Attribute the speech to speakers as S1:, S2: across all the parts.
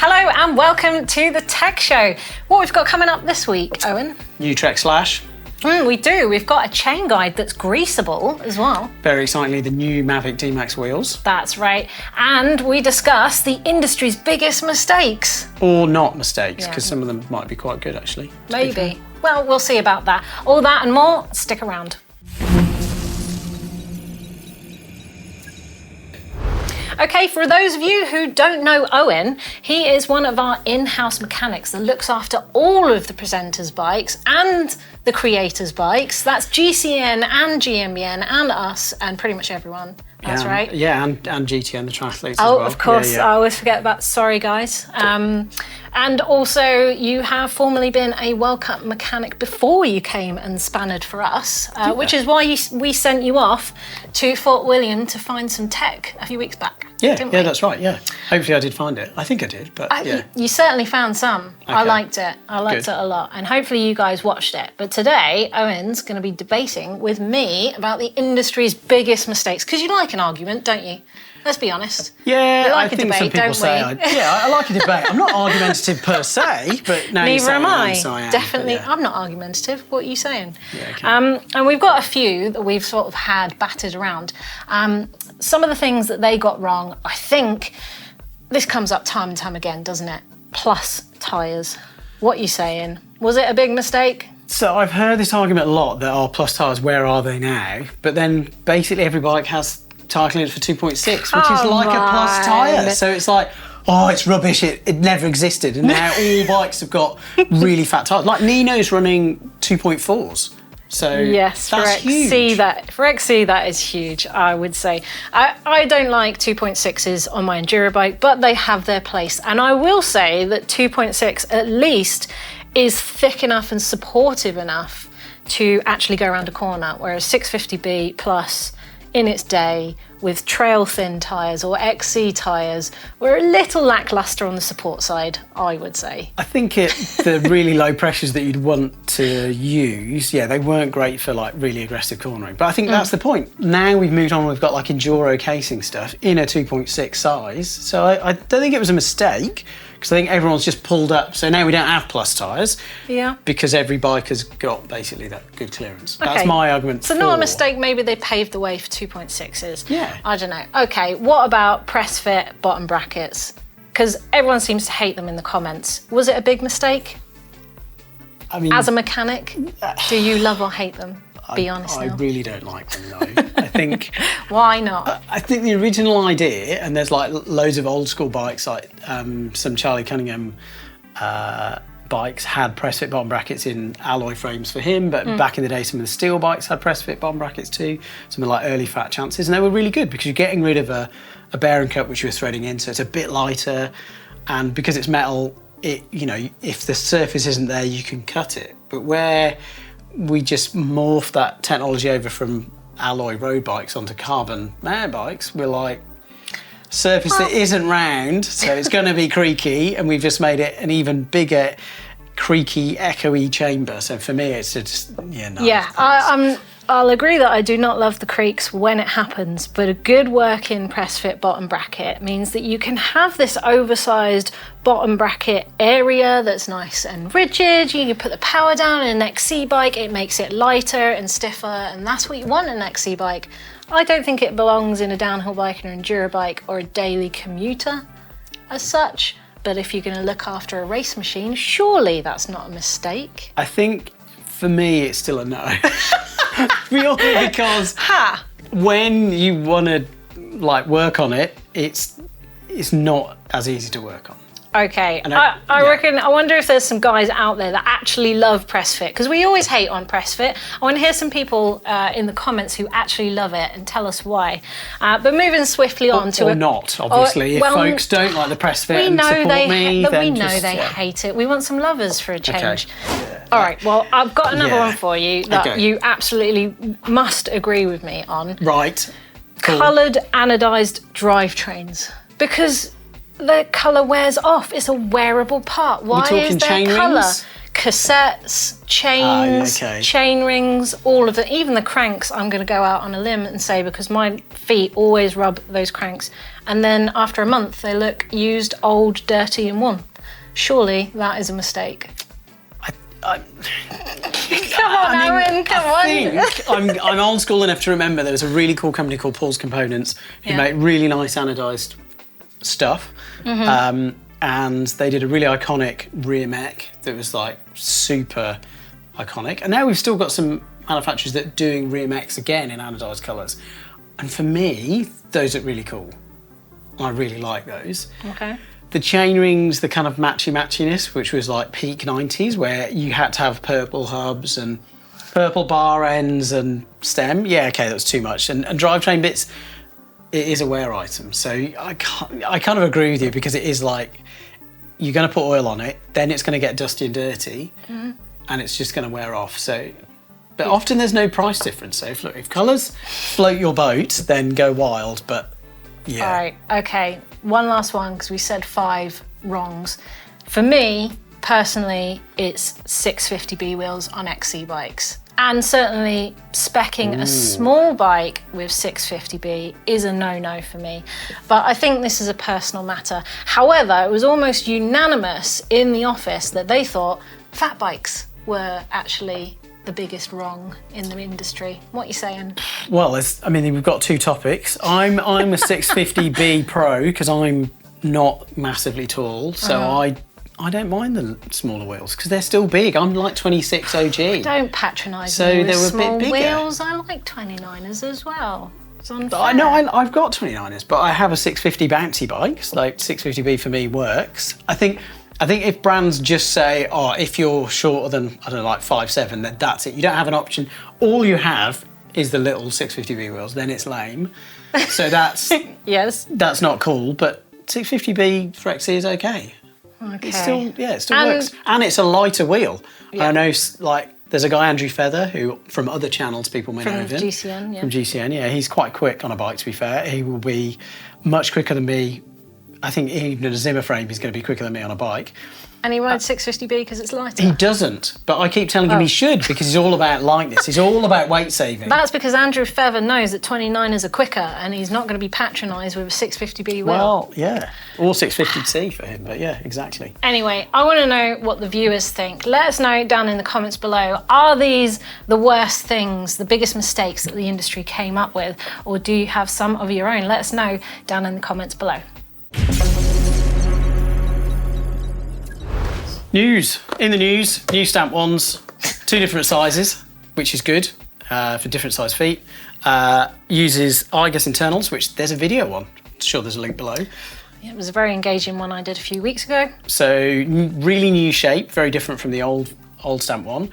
S1: Hello and welcome to the Tech Show. What we've got coming up this week, Owen?
S2: New Trek Slash.
S1: We do. We've got a chain guide that's greasable as well.
S2: Very excitingly, the new Mavic D-Max wheels.
S1: That's right. And we discuss the industry's biggest mistakes.
S2: Or not mistakes, because some of them might be quite good, actually.
S1: Maybe. Well, we'll see about that. All that and more, stick around. Okay, for those of you who don't know Owen, he is one of our in-house mechanics that looks after all of the presenters' bikes and the creators' bikes. That's GCN and GMBN and us and pretty much everyone. That's right.
S2: Yeah, and GT and the triathletes as
S1: well.
S2: Oh,
S1: of course. Yeah. I always forget about, sorry guys. And also you have formerly been a World Cup mechanic before you came and spanned for us, which is why we sent you off to Fort William to find some tech a few weeks back.
S2: Yeah, that's right, yeah. Hopefully I did find it. I think I did, but yeah.
S1: You certainly found some. Okay. I liked it. I liked it a lot. And hopefully you guys watched it. But today, Owen's going to be debating with me about the industry's biggest mistakes. Because you like an argument, don't you? Let's be honest.
S2: Yeah,
S1: we like
S2: I think debate, some people say I like a debate. I'm not argumentative per se, but now
S1: neither am I.
S2: So I am.
S1: Definitely, I'm not argumentative. What are you saying? Yeah, okay. And we've got a few that we've sort of had battered around. Some of the things that they got wrong, I think this comes up time and time again, doesn't it? Plus tyres. What are you saying? Was it a big mistake?
S2: So I've heard this argument a lot that plus tyres, where are they now? But then basically every bike has tyre clearance for 2.6, which is like a plus tyre. So it's like, oh, it's rubbish, it never existed. And now all bikes have got really fat tyres. Like Nino's running 2.4s. So
S1: yes,
S2: that's huge.
S1: For XC, that is huge, I would say. I don't like 2.6s on my enduro bike, but they have their place. And I will say that 2.6 at least is thick enough and supportive enough to actually go around a corner, whereas 650B plus in its day with trail thin tyres or XC tyres were a little lacklustre on the support side, I would say.
S2: I think the really low pressures that you'd want to use, they weren't great for like really aggressive cornering. But I think that's the point. Now we've moved on, we've got like enduro casing stuff in a 2.6 size. So I don't think it was a mistake, because I think everyone's just pulled up. So now we don't have plus tyres. Yeah. Because every bike has got basically that good clearance. Okay. That's my argument.
S1: So not a mistake, maybe they paved the way for 2.6s.
S2: Yeah.
S1: I don't know. Okay, what about press fit bottom brackets? Because everyone seems to hate them in the comments. Was it a big mistake? I mean, as a mechanic, do you love or hate them? Be honest now.
S2: I really don't like them, though. I think...
S1: Why not?
S2: I think the original idea, and there's like loads of old school bikes, like some Charlie Cunningham bikes had press fit bottom brackets in alloy frames for him, but back in the day some of the steel bikes had press fit bottom brackets too, some of like early fat chances, and they were really good because you're getting rid of a bearing cut which you were threading in, so it's a bit lighter, and because it's metal, if the surface isn't there you can cut it. But where we just morphed that technology over from alloy road bikes onto carbon mountain bikes, we're like, surface that isn't round, so it's going to be creaky, and we've just made it an even bigger, creaky, echoey chamber. So for me, it's just, no.
S1: I'll agree that I do not love the creaks when it happens, but a good working press fit bottom bracket means that you can have this oversized bottom bracket area that's nice and rigid. You can put the power down in an XC bike, it makes it lighter and stiffer, and that's what you want in an XC bike. I don't think it belongs in a downhill bike or an enduro bike or a daily commuter as such, but if you're going to look after a race machine, surely that's not a mistake.
S2: I think for me it's still a no. Purely because when you want to like work on it, it's not as easy to work on.
S1: Okay, I reckon, I wonder if there's some guys out there that actually love press fit, because we always hate on press fit. I want to hear some people in the comments who actually love it and tell us why. But moving swiftly on to...
S2: Or not, obviously. If folks don't like the press fit and support me, then
S1: we know they hate it. We want some lovers for a change. Okay. Yeah. All right, well, I've got another one for you that you absolutely must agree with me on.
S2: Right. Cool.
S1: Coloured anodised drivetrains. Because the colour wears off. It's a wearable part. Why is there colour? Cassettes, chains, chain rings, all of it. Even the cranks, I'm going to go out on a limb and say, because my feet always rub those cranks and then after a month they look used, old, dirty and worn. Surely that is a mistake. Come on, Owen, come on.
S2: I think I'm old school enough to remember there was a really cool company called Paul's Components who make really nice anodised stuff. And they did a really iconic rear mech that was like super iconic. And now we've still got some manufacturers that are doing rear mechs again in anodised colours. And for me, those look really cool. I really like those.
S1: Okay.
S2: The chain rings, the kind of matchiness, which was like peak 90s, where you had to have purple hubs and purple bar ends and stem. Yeah, okay, that was too much. And drivetrain bits, it is a wear item. So I kind of agree with you, because it is like, you're going to put oil on it, then it's going to get dusty and dirty, and it's just going to wear off. So, but often there's no price difference. So if colours float your boat, then go wild. But yeah.
S1: All right, okay. One last one, because we said 5 wrongs. For me, personally, it's 650B wheels on XC bikes. And certainly speccing a small bike with 650B is a no-no for me. But I think this is a personal matter. However, it was almost unanimous in the office that they thought fat bikes were actually the biggest wrong in the industry. What are you saying?
S2: Well, we've got 2 topics. I'm a 650B pro because I'm not massively tall, so I don't mind the smaller wheels because they're still big. I'm like 26 OG.
S1: Don't patronise
S2: so
S1: me with
S2: they were
S1: small
S2: a bit bigger.
S1: wheels. I like 29ers as well. It's unfair.
S2: I know I've got 29ers, but I have a 650 bouncy bike. So like 650B for me works. I think if brands just say, oh, if you're shorter than, I don't know, like 5'7", then that's it. You don't have an option. All you have is the little 650B wheels, then it's lame. So that's
S1: yes,
S2: that's not cool, but 650B for XC is okay.
S1: Okay.
S2: It still works. And it's a lighter wheel.
S1: Yeah.
S2: I know, like, there's a guy, Andrew Feather, who, from other channels, people may know him.
S1: From GCN, yeah.
S2: From GCN, yeah. He's quite quick on a bike, to be fair. He will be much quicker than me. I think even in a Zimmer frame, he's going to be quicker than me on a bike.
S1: And he rides 650B because it's lighter?
S2: He doesn't, but I keep telling him he should, because he's all about lightness. He's all about weight saving.
S1: That's because Andrew Feather knows that 29ers are quicker and he's not going to be patronised with a 650B wheel.
S2: Well, yeah. Or 650C for him, but yeah, exactly.
S1: Anyway, I want to know what the viewers think. Let us know down in the comments below. Are these the worst things, the biggest mistakes that the industry came up with? Or do you have some of your own? Let us know down in the comments below.
S2: News. In the news, new stamp ones, 2 different sizes, which is good for different size feet. Uses iGUS internals, which there's a video on. I'm sure there's a link below.
S1: Yeah, it was a very engaging one I did a few weeks ago.
S2: So really new shape, very different from the old stamp one.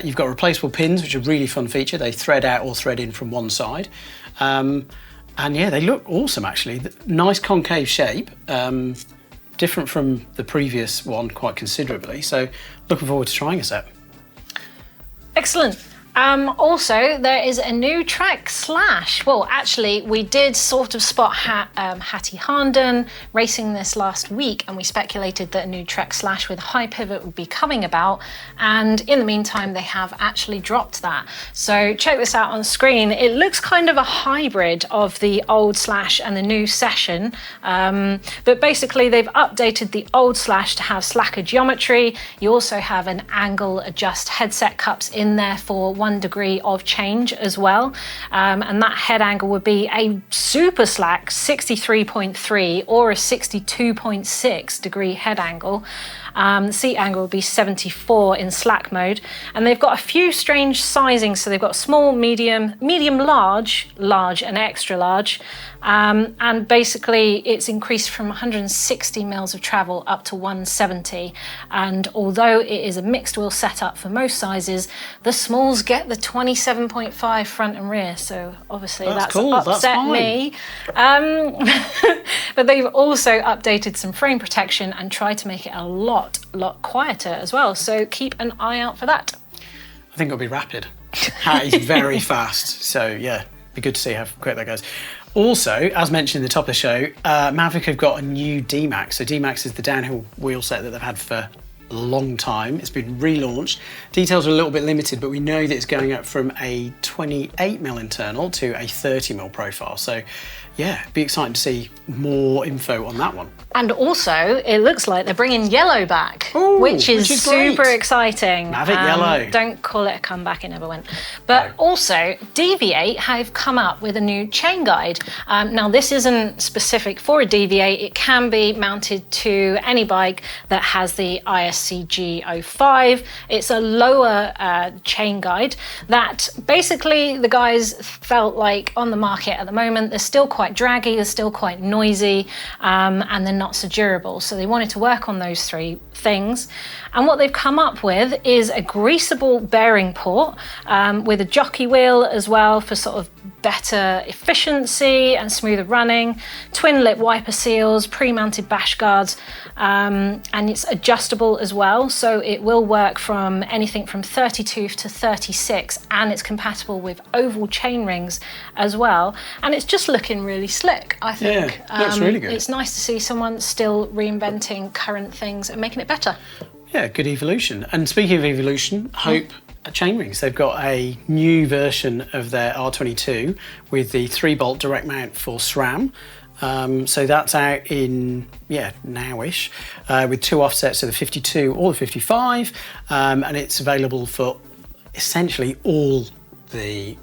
S2: You've got replaceable pins, which are a really fun feature. They thread out or thread in from one side. And yeah, they look awesome actually. Nice concave shape. Different from the previous one quite considerably. So looking forward to trying a set.
S1: Excellent. Also, there is a new track slash. Well, actually, we did sort of spot Hattie Harnden racing this last week, and we speculated that a new track slash with high pivot would be coming about. And in the meantime, they have actually dropped that. So check this out on screen. It looks kind of a hybrid of the old slash and the new session. But basically, they've updated the old slash to have slacker geometry. You also have an angle adjust headset cups in there for 1 degree of change as well, and that head angle would be a super slack 63.3 or a 62.6 degree head angle. The seat angle would be 74 in slack mode, and they've got a few strange sizings. So they've got small, medium, large, and extra large, and basically it's increased from 160 mils of travel up to 170. And although it is a mixed wheel setup for most sizes, the smalls get the 27.5 front and rear. So obviously that's
S2: cool.
S1: upset me. But they've also updated some frame protection and tried to make it a lot quieter as well. So keep an eye out for that.
S2: I think it'll be rapid. Hattie's very fast. So yeah, be good to see how quick that goes. Also, as mentioned in the top of the show, Mavic have got a new D-Max. So D-Max is the downhill wheel set that they've had for a long time. It's been relaunched. Details are a little bit limited, but we know that it's going up from a 28mm internal to a 30mm profile. So yeah, be exciting to see more info on that one.
S1: And also, it looks like they're bringing yellow back,
S2: Ooh,
S1: which is super
S2: great.
S1: exciting.
S2: Mavic yellow.
S1: Don't call it a comeback, it never went. But also, Deviate have come up with a new chain guide. Now, this isn't specific for a Deviate. It can be mounted to any bike that has the ISCG 05. It's a lower chain guide that basically the guys felt like on the market at the moment, they're still quite draggy, they're still quite noisy, and they're not so durable. So they wanted to work on those three things. And what they've come up with is a greasable bearing port with a jockey wheel as well for sort of better efficiency and smoother running, twin lip wiper seals, pre-mounted bash guards, and it's adjustable as well. So it will work from anything from 32 to 36, and it's compatible with oval chain rings as well. And it's just looking really slick, I think.
S2: Yeah, looks really good.
S1: It's nice to see someone still reinventing current things and making it better.
S2: Yeah, good evolution. And speaking of evolution, Hope chainrings. They've got a new version of their R22 with the 3-bolt direct mount for SRAM. So that's out in, nowish, with 2 offsets of the 52 or the 55, and it's available for essentially all the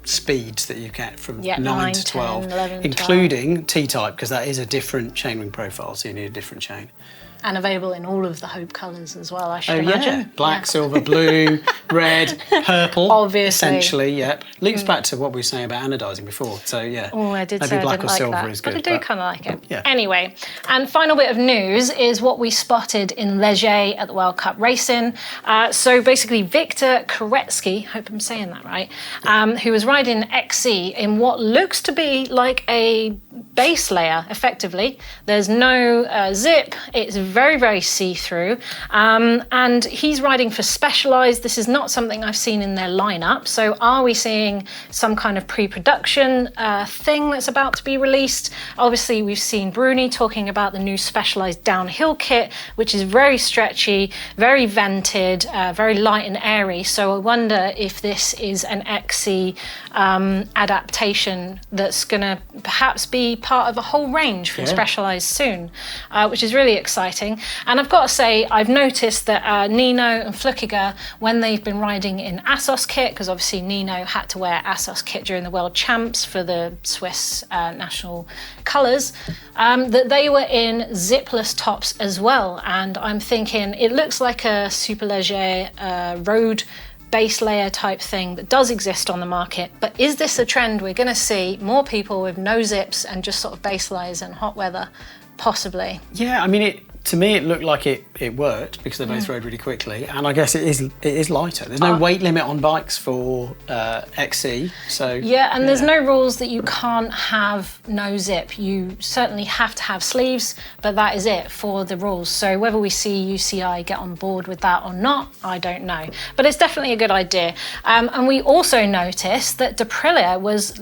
S2: speeds that you get from 9 to 12,
S1: 10, 11,
S2: including T-type, because that is a different chainring profile, so you need a different chain.
S1: And available in all of the Hope colours as well, I should imagine.
S2: Yeah, black, silver, blue, red, purple.
S1: Obviously.
S2: Essentially, yep. Links back to what we were saying about anodising before. So, yeah.
S1: Oh, I did
S2: maybe
S1: say
S2: black
S1: I didn't
S2: or
S1: like
S2: silver
S1: that,
S2: is good.
S1: but I do kind of like it.
S2: Yeah.
S1: Anyway, and final bit of news is what we spotted in Leger at the World Cup Racing. So basically, Victor Koretsky, hope I'm saying that right, who was riding XC in what looks to be like a base layer, effectively. There's no zip. It's very, very see-through. And he's riding for Specialized. This is not something I've seen in their lineup. So are we seeing some kind of pre-production thing that's about to be released? Obviously, we've seen Bruni talking about the new Specialized downhill kit, which is very stretchy, very vented, very light and airy. So I wonder if this is an XC adaptation that's going to perhaps be part of a whole range from Specialized soon, which is really exciting. And I've got to say, I've noticed that Nino and Flückiger, when they've been riding in Assos kit, because obviously Nino had to wear Assos kit during the World Champs for the Swiss national colours, that they were in zipless tops as well. And I'm thinking, it looks like a super leger road base layer type thing that does exist on the market, but is this a trend we're going to see more people with no zips and just sort of base layers in hot weather? Possibly.
S2: Yeah, I mean, to me, it looked like it worked because they both rode really quickly, and I guess it is lighter. There's no weight limit on bikes for XC, so
S1: yeah, and there's no rules that you can't have no zip. You certainly have to have sleeves, but that is it for the rules. So whether we see UCI get on board with that or not, I don't know. But it's definitely a good idea. And we also noticed that Aprilia was,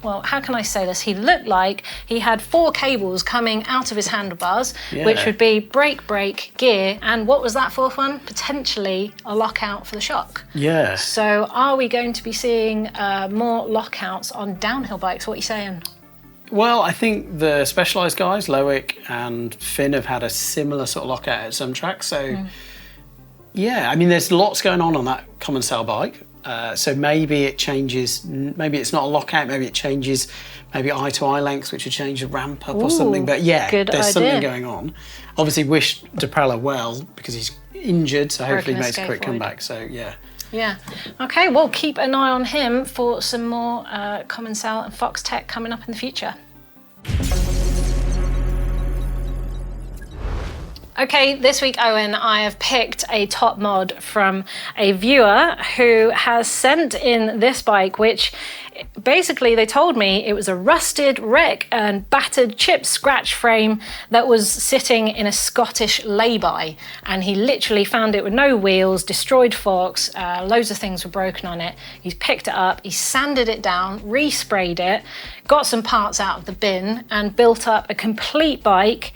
S1: well, how can I say this? He looked like he had 4 cables coming out of his handlebars, which would be brake, gear, and what was that 4th one? Potentially a lockout for the shock.
S2: Yeah.
S1: So are we going to be seeing more lockouts on downhill bikes? What are you saying?
S2: Well, I think the Specialized guys, Loic and Finn, have had a similar sort of lockout at some tracks. So, yeah, I mean, there's lots going on that common sail bike. So maybe it changes, maybe it's not a lockout, maybe it changes maybe eye to eye lengths, which would change the ramp up or something. But yeah, there's something going on. Obviously, wish Deprella well because he's injured, so hopefully he makes a quick comeback. So yeah.
S1: Yeah. Okay, well, keep an eye on him for some more Common Sail and Fox tech coming up in the future. Okay, this week, Owen, I have picked a top mod from a viewer who has sent in this bike, which basically they told me it was a rusted wreck and battered chip scratch frame that was sitting in a Scottish lay-by. And he literally found it with no wheels, destroyed forks, loads of things were broken on it. He's picked it up, he sanded it down, resprayed it, got some parts out of the bin and built up a complete bike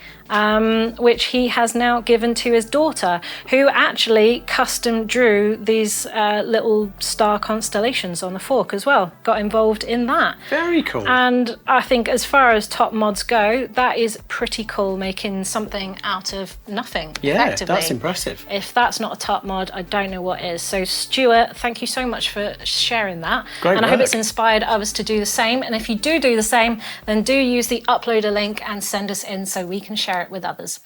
S1: which he has now given to his daughter, who actually custom drew these little star constellations on the fork as well. Got involved in that.
S2: Very cool.
S1: And I think as far as top mods go, that is pretty cool, making something out of nothing.
S2: Yeah,
S1: effectively.
S2: that's impressive.
S1: If that's not a top mod, I don't know what is. So Stuart, thank you so much for sharing that.
S2: Great
S1: and I
S2: work.
S1: hope it's inspired others to do the same. And if you do the same, then do use the uploader link and send us in so we can share it with others.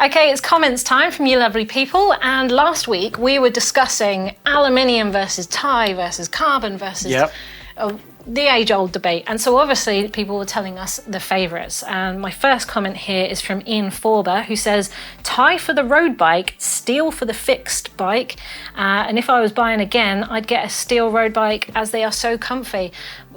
S1: Okay, it's comments time from you lovely people, and last week we were discussing aluminium versus tie versus carbon versus the age-old debate, and so obviously people were telling us the favourites. And my first comment here is from Ian Forber, who says, tie for the road bike, steel for the fixed bike, and if I was buying again, I'd get a steel road bike as they are so comfy.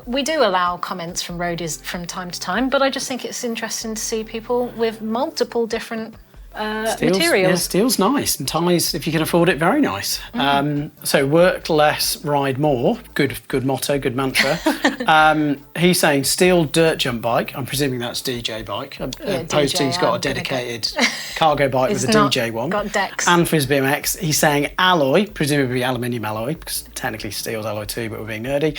S1: We do allow comments from roadies from time to time, but I just think it's interesting to see people with multiple different materials.
S2: Yeah, steel's nice, and ties, if you can afford it, very nice. So work less, ride more. Good motto, good mantra. He's saying steel dirt jump bike. I'm presuming that's DJ bike. Opposed to he's got a dedicated cargo bike with a DJ one.
S1: Got decks.
S2: And for his BMX, he's saying alloy, presumably aluminium alloy, because technically steel's alloy too, but we're being nerdy.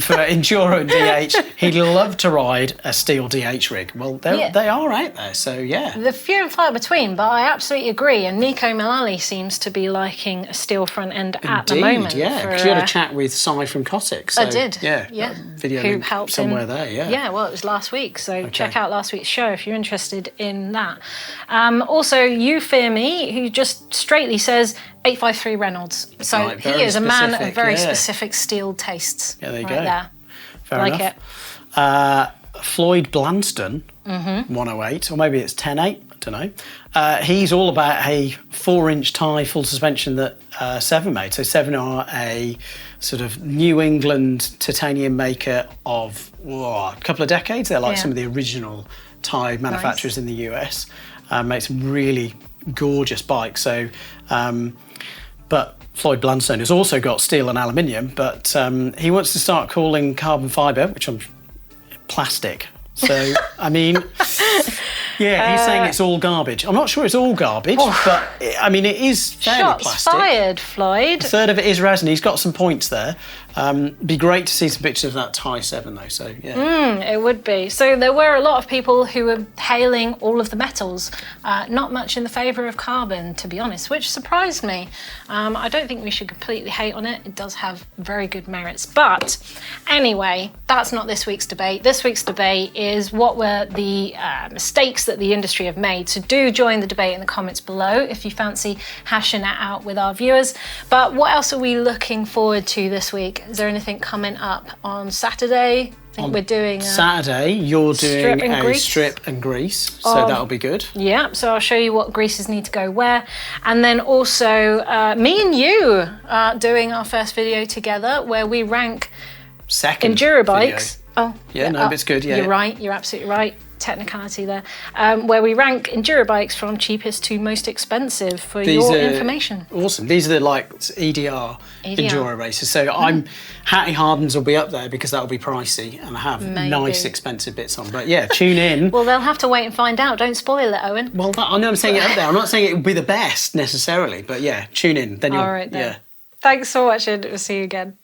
S2: For enduro and DH, he'd love to ride a steel DH rig. Well, they are out there, so yeah.
S1: The few and far between. But I absolutely agree, and Nico Mullally seems to be liking a steel front end at the moment.
S2: Yeah, because you had a chat with Si from Cossack. So,
S1: I did.
S2: Yeah. Video
S1: who
S2: link
S1: helped
S2: somewhere
S1: him.
S2: there. Yeah.
S1: Yeah, well, it was last week, so check out last week's show if you're interested in that. Also, You Fear Me, who just straightly says 853 Reynolds. So
S2: right,
S1: he is a man of very
S2: specific
S1: specific steel tastes.
S2: Yeah, there you
S1: right
S2: go.
S1: There.
S2: Fair
S1: like
S2: enough. Floyd Blanston, 108, or maybe it's 10.8, I don't know. He's all about a 4-inch tie full suspension that Seven made. So Seven are a sort of New England titanium maker of a couple of decades. They're like some of the original tie manufacturers in the US. Make some really gorgeous bikes. So, but Floyd Blanston has also got steel and aluminium, but he wants to start calling carbon fibre, which I'm plastic. So, I mean, he's saying it's all garbage. I'm not sure it's all garbage, but I mean, it is fairly plastic.
S1: Shots fired, Floyd.
S2: A third of it is resin. He's got some points there. Be great to see some pictures of that Tie 7 though, so yeah.
S1: It would be. So there were a lot of people who were hailing all of the metals, not much in the favour of carbon, to be honest, which surprised me. I don't think we should completely hate on it. It does have very good merits. But anyway, that's not this week's debate. This week's debate is what were the mistakes that the industry have made. So do join the debate in the comments below if you fancy hashing that out with our viewers. But what else are we looking forward to this week? Is there anything coming up on Saturday? I think we're doing
S2: Saturday, you're doing a strip and grease, so that'll be good. Yeah,
S1: so I'll show you what greases need to go where. And then also, me and you are doing our first video together where we rank
S2: second
S1: enduro bikes.
S2: Video. But it's good,
S1: You're right, you're absolutely right. Technicality there, where we rank enduro bikes from cheapest to most expensive for your information.
S2: Awesome. These are like EDR enduro races. So I'm Hattie Hardens will be up there because that'll be pricey and I have nice expensive bits on. But yeah, tune in.
S1: Well, they'll have to wait and find out. Don't spoil it, Owen.
S2: Well, I know I'm saying it up there. I'm not saying it will be the best necessarily, but yeah, tune in. Then you'll,
S1: all right then. Yeah. Thanks for watching. We'll see you again.